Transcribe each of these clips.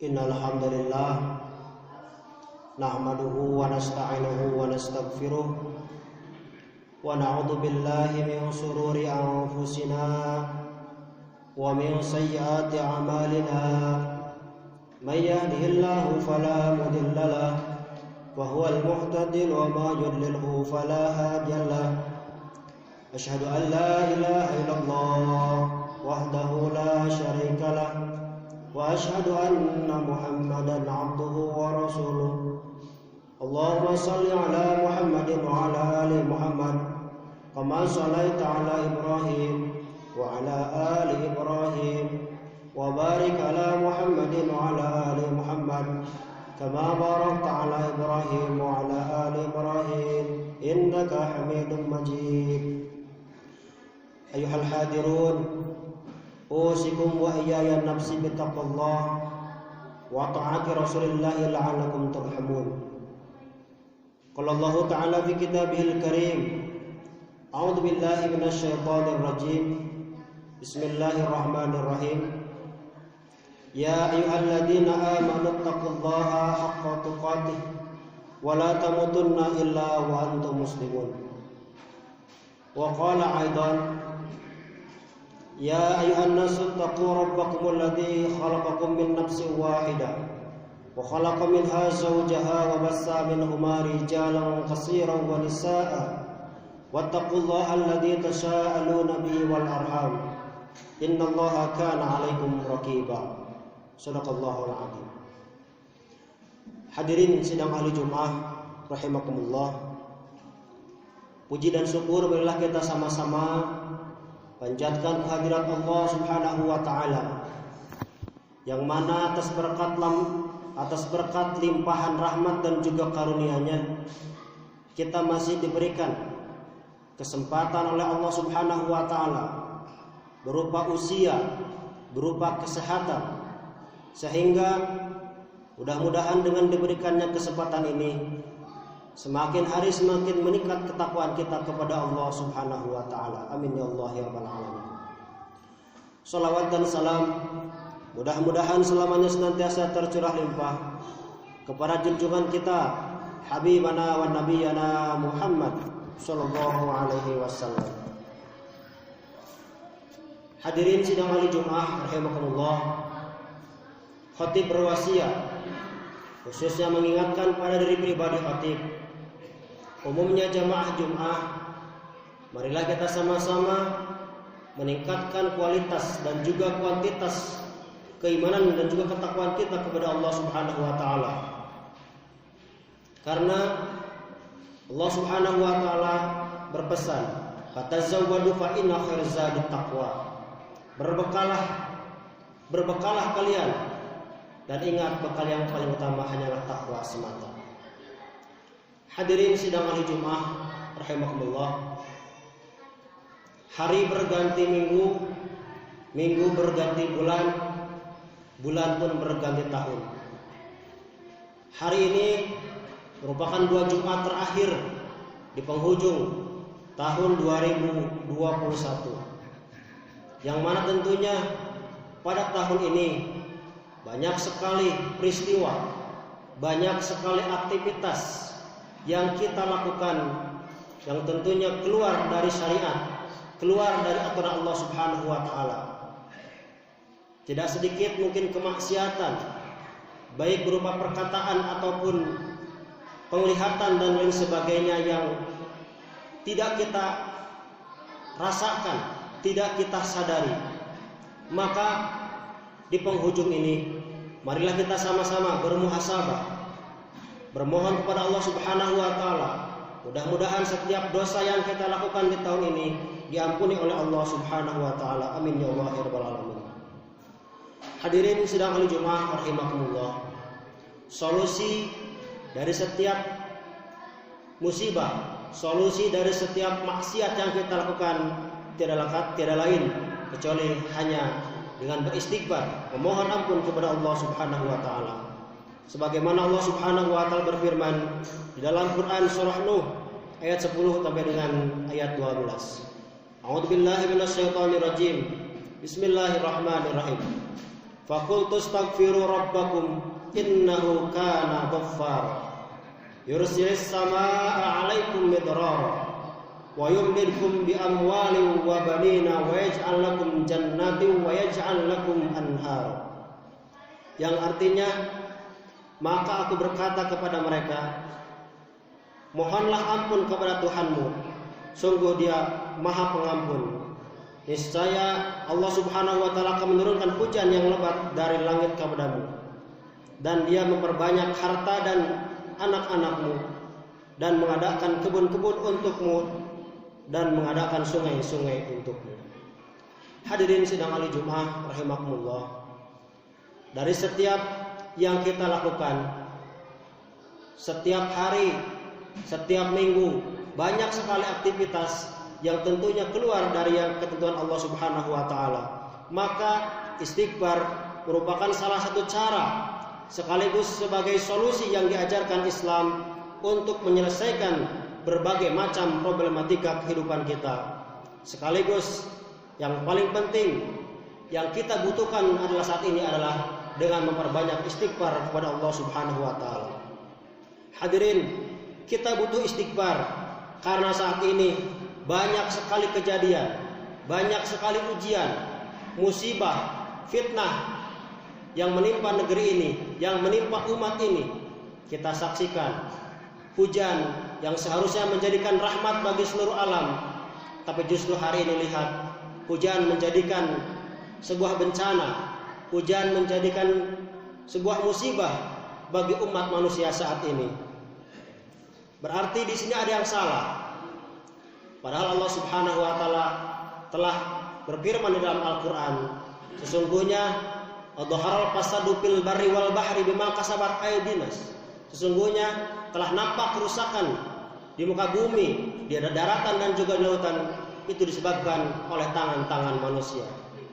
Innal hamdalillah nahmaduhu wa nasta'inuhu wa nastaghfiruh wa na'udzu billahi min shururi anfusina wa min sayyiati a'malina may yahdihillahu fala mudilla lahu wa huwal muhtadi wa ma yudlilhu fala hadiya lahu asyhadu an la ilaha illallah wahdahu la syarika lahu wa asyhadu anna Muhammadan abduhu wa rasuluh. Allahumma shalli ala Muhammadin wa ala ali Muhammad kama shallaita ala Ibrahim wa ala ali Ibrahim wa barik ala Muhammadin wa ala ali Muhammad kama barakta ala Ibrahim wa ala ali Ibrahim innaka Hamidum Majid. Ayuhal hadirun, usikum wa iyaya nafsi bittaqwallah wa ta'ati Rasulillah la'allakum turhamun. Qala Allah Ta'ala fi kitabihil karim, a'udzu billahi minasy syaithanir rajim. Bismillahirrahmanirrahim. Ya ayyuhalladzina amanu taqullaha haqqa tuqatih wa la tamutunna illa wa antum muslimun. Wa qala aidan Ya ayuhan nasu taqu rabbakum alladhi khalaqakum min nafsin wahidah wa khalaqa minha zawjaha wa bassa minhuma rijalan katsiran wa nisaa'a wattaqullaha alladhi tasaaluna bihi wal arham innallaha kana 'alaikum raqiba. Shadaqallahul 'azim. Hadirin sidang ahli Jumat rahimakumullah. Puji dan syukur marilah kita sama-sama panjatkan kehadirat Allah Subhanahu wa taala yang mana atas berkat limpahan rahmat dan juga karunia-Nya kita masih diberikan kesempatan oleh Allah Subhanahu wa taala berupa usia, berupa kesehatan, sehingga mudah-mudahan dengan diberikannya kesempatan ini semakin hari semakin meningkat ketakwaan kita kepada Allah Subhanahu wa taala. Amin ya Allah ya rabbal alamin. Shalawat dan salam mudah-mudahan selamanya senantiasa tercurah limpah kepada junjungan kita habibana wa nabiyana Muhammad sallallahu alaihi wasallam. Hadirin sidang ahli Jumat rahimakumullah. Khatib berwasiat khususnya mengingatkan pada diri pribadi khatib, umumnya jamaah Jumat, marilah kita sama-sama meningkatkan kualitas dan juga kuantitas keimanan dan juga ketakwaan kita kepada Allah Subhanahu wa taala. Karena Allah Subhanahu wa taala berpesan, "Fatazawwadu fa inna khairaz zadi taqwa." Berbekalah kalian, dan ingat bekal yang paling utama hanyalah takwa semata. Hadirin sidang ahli Jumat rahimakumullah. Hari berganti minggu, minggu berganti bulan, bulan pun berganti tahun. Hari ini merupakan 2 Jumat terakhir di penghujung tahun 2021. Yang mana tentunya pada tahun ini banyak sekali peristiwa, banyak sekali aktivitas yang kita lakukan yang tentunya keluar dari syariat, keluar dari aturan Allah Subhanahu wa taala. Tidak sedikit mungkin kemaksiatan, baik berupa perkataan ataupun penglihatan dan lain sebagainya yang tidak kita rasakan, tidak kita sadari. Maka di penghujung ini, marilah kita sama-sama bermuhasabah, bermohon kepada Allah Subhanahu wa taala. Mudah-mudahan setiap dosa yang kita lakukan di tahun ini diampuni oleh Allah Subhanahu wa taala. Amin ya Allah ya rabbal alamin. Hadirin sidang ahli Jumat rahimakumullah. Solusi dari setiap musibah, solusi dari setiap maksiat yang kita lakukan tiada lain kecuali hanya dengan beristighfar, memohon ampun kepada Allah Subhanahu wa taala. Sebagaimana Allah Subhanahu wa taala berfirman di dalam Quran surah Nuh ayat 10 sampai dengan ayat 12. A'udzubillahi minasyaitonir rajim. Bismillahirrahmanirrahim. Faqultu astaghfiru rabbakum innahu kana ghaffara yursilis samaa'a 'alaikum midrara wa yumdidkum bi amwalin wa banina wa yaj'al lakum jannatin wa yaj'al lakum anhar. Yang artinya, maka aku berkata kepada mereka, mohonlah ampun kepada Tuhanmu, sungguh Dia Maha Pengampun. Niscaya Allah Subhanahu wa taala akan menurunkan hujan yang lebat dari langit kepadamu, dan Dia memperbanyak harta dan anak-anakmu, dan mengadakan kebun-kebun untukmu, dan mengadakan sungai-sungai untukmu. Hadirin sidang ahli Jumat rahimakumullah, dari setiap yang kita lakukan, setiap hari, setiap minggu, banyak sekali aktivitas yang tentunya keluar dari yang ketentuan Allah Subhanahu wa taala. Maka istighfar merupakan salah satu cara sekaligus sebagai solusi yang diajarkan Islam untuk menyelesaikan berbagai macam problematika kehidupan kita. Sekaligus yang paling penting yang kita butuhkan adalah saat ini adalah dengan memperbanyak istighfar kepada Allah Subhanahu wa taala. Hadirin, kita butuh istighfar karena saat ini banyak sekali kejadian, banyak sekali ujian, musibah, fitnah yang menimpa negeri ini, yang menimpa umat ini. Kita saksikan hujan yang seharusnya menjadikan rahmat bagi seluruh alam, tapi justru hari ini lihat hujan menjadikan sebuah bencana, hujan menjadikan sebuah musibah bagi umat manusia saat ini. Berarti di sini ada yang salah. Padahal Allah Subhanahu wa taala telah berfirman di dalam Al-Qur'an, sesungguhnya adharal fasadu fil barri wal bahri bima kasabat aydinas. Sesungguhnya telah nampak kerusakan di muka bumi, di daratan dan juga di lautan, itu disebabkan oleh tangan-tangan manusia.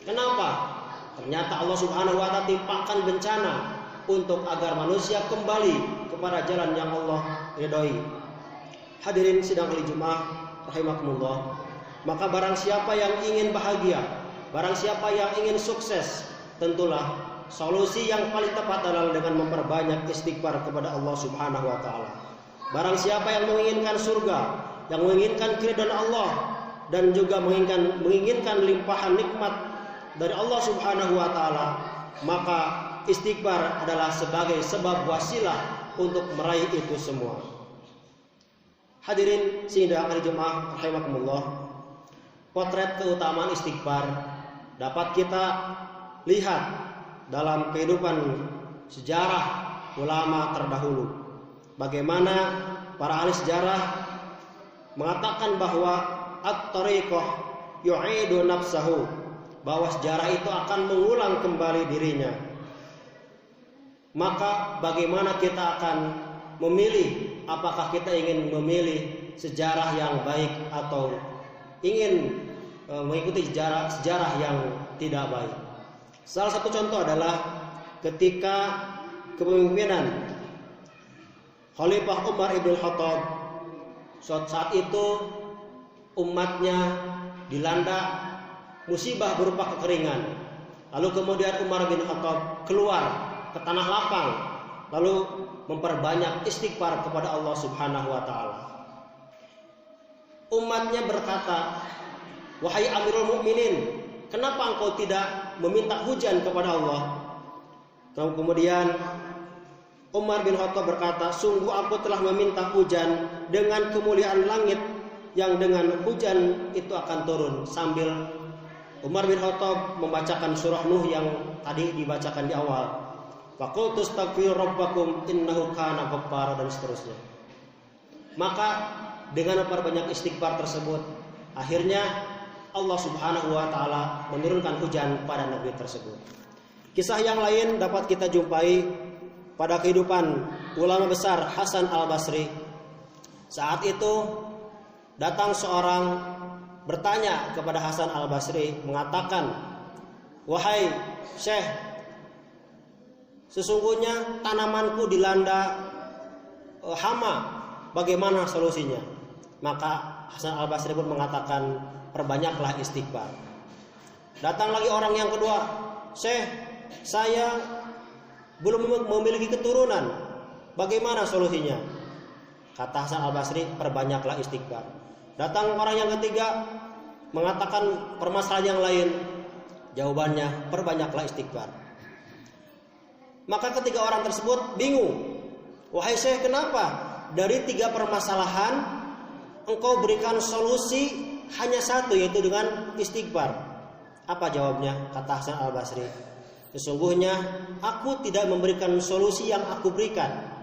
Kenapa? Ternyata Allah Subhanahu wa taala timpakan bencana untuk agar manusia kembali kepada jalan yang Allah ridhoi. Hadirin sidang ahli Jumat rahimakumullah, maka barang siapa yang ingin bahagia, barang siapa yang ingin sukses, tentulah solusi yang paling tepat adalah dengan memperbanyak istighfar kepada Allah Subhanahu wa taala. Barang siapa yang menginginkan surga, yang menginginkan keridhaan Allah, dan juga menginginkan limpahan nikmat dari Allah Subhanahu wa taala, maka istighfar adalah sebagai sebab wasilah untuk meraih itu semua. Hadirin sidang hari Jumat rahimakumullah, potret keutamaan istighfar dapat kita lihat dalam kehidupan sejarah ulama terdahulu. Bagaimana para ahli sejarah mengatakan bahwa at-tariqah yu'idu nafsahu, bahwa sejarah itu akan mengulang kembali dirinya. Maka bagaimana kita akan memilih, apakah kita ingin memilih sejarah yang baik atau ingin mengikuti sejarah yang tidak baik. Salah satu contoh adalah ketika kepemimpinan Khalifah Umar ibn Khattab. Saat itu umatnya dilanda musibah berupa kekeringan. Lalu kemudian Umar bin Khattab keluar ke tanah lapang, lalu memperbanyak istighfar kepada Allah Subhanahu wa taala. Umatnya berkata, "Wahai Amirul Mukminin, kenapa engkau tidak meminta hujan kepada Allah?" Kemudian Umar bin Khattab berkata, "Sungguh aku telah meminta hujan dengan kemuliaan langit yang dengan hujan itu akan turun." Sambil Umar bin Khattab membacakan surah Nuh yang tadi dibacakan di awal. Faqultu astaghfiru rabbakum innahu kana ghaffara, dan seterusnya. Maka dengan memperbanyak istighfar tersebut, akhirnya Allah Subhanahu wa taala menurunkan hujan pada nabi tersebut. Kisah yang lain dapat kita jumpai pada kehidupan ulama besar Hasan Al-Basri. Saat itu datang seorang bertanya kepada Hasan Al-Basri, mengatakan, "Wahai Syekh, sesungguhnya tanamanku dilanda hama, bagaimana solusinya?" Maka Hasan Al-Basri pun mengatakan, "Perbanyaklah istighfar." Datang lagi orang yang kedua, "Syekh, saya belum memiliki keturunan. Bagaimana solusinya? Kata Hasan Al-Basri, perbanyaklah istighfar. Datang orang yang ketiga mengatakan permasalahan yang lain. Jawabannya, perbanyaklah istighfar. Maka ketiga orang tersebut bingung. Wahai Syekh, kenapa dari 3 permasalahan engkau berikan solusi hanya satu, yaitu dengan istighfar? Apa jawabnya? Kata Hasan Al-Basri, sesungguhnya aku tidak memberikan solusi yang aku berikan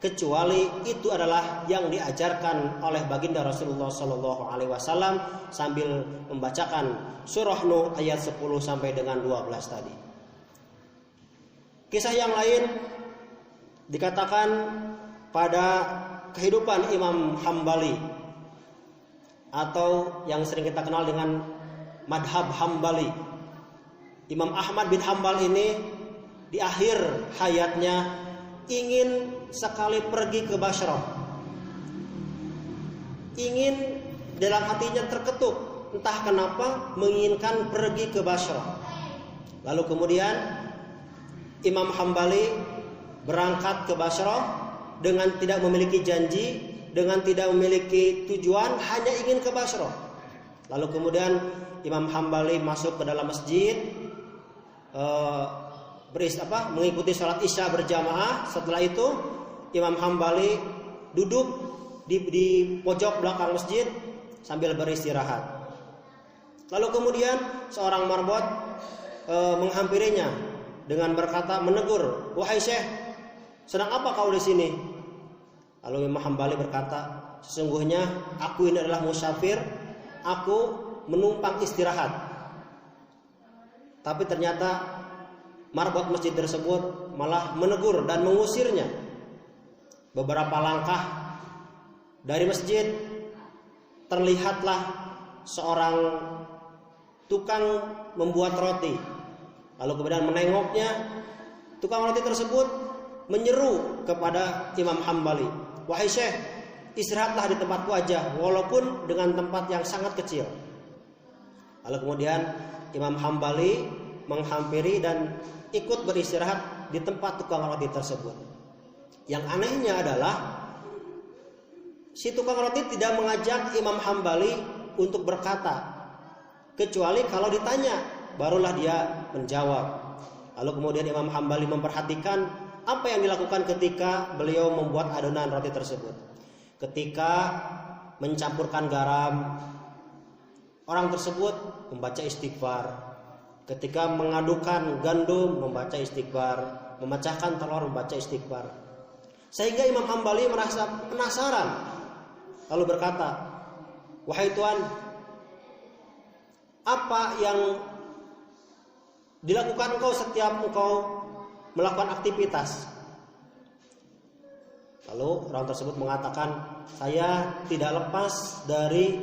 kecuali itu adalah yang diajarkan oleh baginda Rasulullah Sallallahu Alaihi Wasallam sambil membacakan surah Nuh ayat 10 sampai dengan 12 tadi. Kisah yang lain dikatakan pada kehidupan Imam Hambali atau yang sering kita kenal dengan madhab Hambali. Imam Ahmad bin Hambal ini di akhir hayatnya ingin sekali pergi ke Basrah. Ingin, dalam hatinya terketuk, entah kenapa menginginkan pergi ke Basrah. Lalu kemudian Imam Hambali berangkat ke Basrah dengan tidak memiliki janji, dengan tidak memiliki tujuan, hanya ingin ke Basrah. Lalu kemudian Imam Hambali masuk ke dalam masjid, mengikuti sholat isya berjamaah. Setelah itu Imam Hambali duduk di pojok belakang masjid sambil beristirahat. Lalu kemudian seorang marbot menghampirinya dengan berkata, menegur, wahai Syekh, sedang apa kau di sini? Lalu Imam Hambali berkata, sesungguhnya aku ini adalah musafir, aku menumpang istirahat. Tapi ternyata marbot masjid tersebut malah menegur dan mengusirnya. Beberapa langkah dari masjid terlihatlah seorang tukang membuat roti. Lalu kemudian menengoknya, tukang roti tersebut menyeru kepada Imam Hambali, wahai Syekh, istirahatlah di tempatku aja, walaupun dengan tempat yang sangat kecil. Lalu kemudian Imam Hambali menghampiri dan ikut beristirahat di tempat tukang roti tersebut. Yang anehnya adalah si tukang roti tidak mengajak Imam Hambali untuk berkata, kecuali kalau ditanya barulah dia menjawab. Lalu kemudian Imam Hambali memperhatikan apa yang dilakukan ketika beliau membuat adonan roti tersebut. Ketika mencampurkan garam, orang tersebut membaca istighfar. Ketika mengadukan gandum, membaca istighfar. Memecahkan telur, membaca istighfar. Sehingga Imam Hambali merasa penasaran, lalu berkata, wahai Tuan, apa yang dilakukan engkau setiap engkau melakukan aktivitas? Lalu orang tersebut mengatakan, saya tidak lepas dari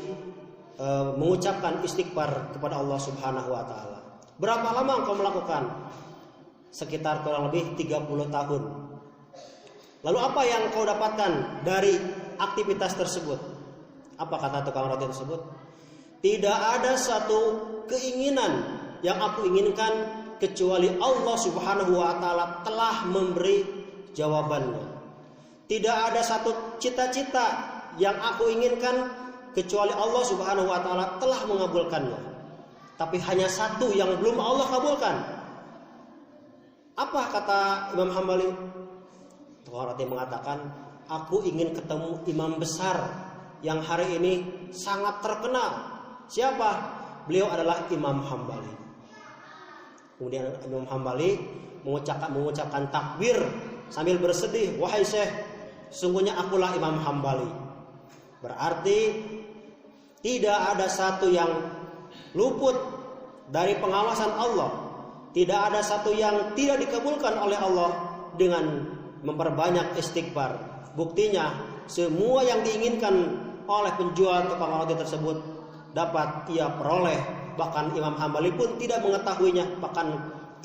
mengucapkan istighfar kepada Allah Subhanahu wa taala. Berapa lama engkau melakukan? Sekitar kurang lebih 30 tahun. Lalu apa yang kau dapatkan dari aktivitas tersebut? Apa kata tukang roti tersebut? Tidak ada satu keinginan yang aku inginkan kecuali Allah Subhanahu wa taala telah memberi jawabannya. Tidak ada satu cita-cita yang aku inginkan kecuali Allah Subhanahu wa taala telah mengabulkannya. Tapi hanya satu yang belum Allah kabulkan. Apa kata Imam Hambali? Tukang roti mengatakan, aku ingin ketemu imam besar yang hari ini sangat terkenal. Siapa? Beliau adalah Imam Hambali. Kemudian Imam Hambali mengucapkan takbir sambil bersedih, wahai Syekh, sesungguhnya akulah Imam Hambali. Berarti tidak ada satu yang luput dari pengawasan Allah. Tidak ada satu yang tidak dikabulkan oleh Allah dengan memperbanyak istighfar. Buktinya semua yang diinginkan oleh penjual tukang roti tersebut dapat ia peroleh. Bahkan Imam Hambali pun tidak mengetahuinya. Bahkan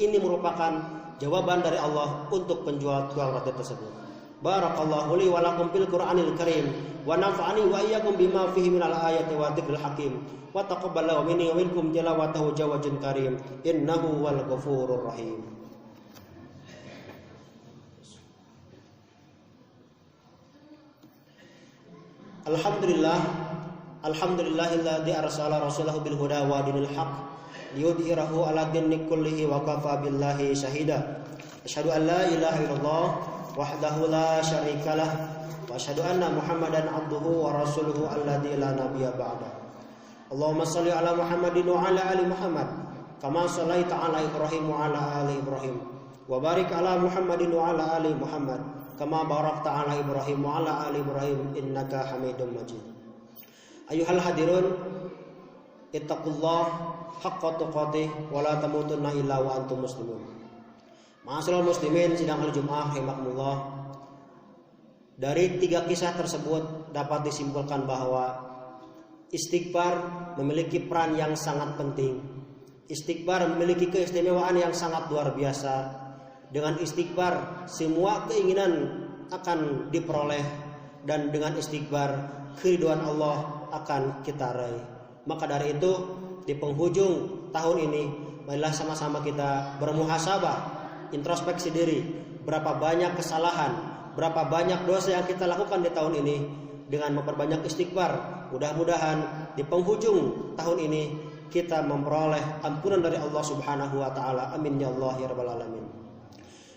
ini merupakan jawaban dari Allah untuk penjual tukang roti tersebut. Barakallahu li wa lakum fil Qur'anil Karim wa nafa'ani wa iyyakum bima fihi minal ayati wa dzikril hakim wa taqabbalallahu minni wa minkum tilawatahu jawazun karim innahu wal ghafurur rahim. Alhamdulillahilladzi arsala rasulahu bil huda wa dinil haqq liyudhhirahu 'ala dini kullihi wa kafa billahi shahida. Asyhadu an la ilaha illallah wahdahu la syarikalah wa asyhadu anna Muhammadan 'abduhu wa rasuluhu alladzi la nabiyya ba'da. Allahumma shalli 'ala Muhammadin wa 'ala ali Muhammad kama shallaita 'ala Ibrahim wa 'ala ali Ibrahim wa barik 'ala Muhammadin wa 'ala ali Muhammad kama barakta 'ala Ibrahim wa 'ala ali Ibrahim innaka Hamidum Majid. Ayyuhal hadirun, ittaqullah haqqa tuqatih wa la tamutunna illa wa antum muslimun. Ma'asyiral muslimin sidang al-Jum'ah rahimakumullah. Dari 3 kisah tersebut dapat disimpulkan bahwa istighfar memiliki peran yang sangat penting. Istighfar memiliki keistimewaan yang sangat luar biasa. Dengan istighfar semua keinginan akan diperoleh, dan dengan istighfar keridhaan Allah akan kita raih. Maka dari itu di penghujung tahun ini marilah sama-sama kita bermuhasabah, introspeksi diri, berapa banyak kesalahan, berapa banyak dosa yang kita lakukan di tahun ini. Dengan memperbanyak istighfar, mudah-mudahan di penghujung tahun ini kita memperoleh ampunan dari Allah Subhanahu wa taala. Amin ya Allah ya rabbal alamin.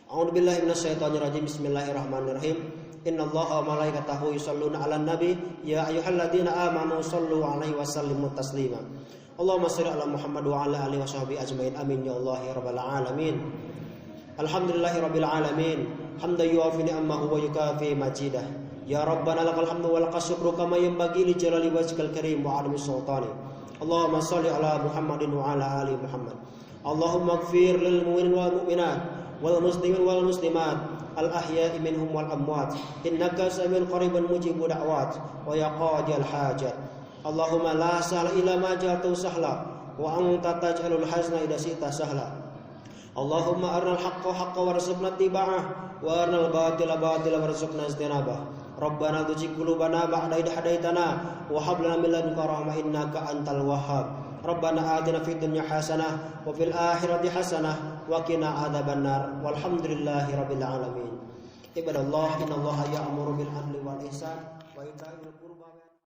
A'udzubillahi minasyaitonirrajim. Bismillahirrahmanirrahim. Innallaha wa malaikatahu yusholluna 'alan nabi ya ayyuhalladzina amanu shollu 'alaihi wa sallimu taslima. Allahumma shalli 'ala Muhammad wa 'ala alihi washabbihi ajmain. Amin ya Allah ya rabbal alamin. Alhamdulillahirabbil alamin. Hamdan yuwafi ni'amahu wa yukafi majidah. Ya rabbana lakal hamdu wa lakal syukru kama yanbaghi li jalali wajhikal karim wa 'azimi sultani. Allahumma shalli 'ala Muhammadin wa 'ala ali Muhammad. Allahumma ighfir lil mu'minin wal mu'minat wal muslimin wal muslimat al ahya'i minhum wal amwat innaka samiun qaribun mujibud da'wat wa ya qadiyal hajat. Allahumma la sahla illa ma ja'altahu sahla wa anta taj'alul hazna idza syi'ta sahla. Allahumma arnal haqqa haqqan warzuqna ittiba'ah wa arnal batila batilan warzuqna ijtinabah. Rabbana tuzigh qulubana ba'da idh hadaitana wa hab lana min ladunka rahmah innaka antal wahhab. Rabbana atina fid dunya hasanah wa fil akhirati hasanah wa qina adzabannar. Walhamdulillahi rabbil alamin. Ibadallah, innallaha ya'muru bil 'adli wal ihsan wa ita'i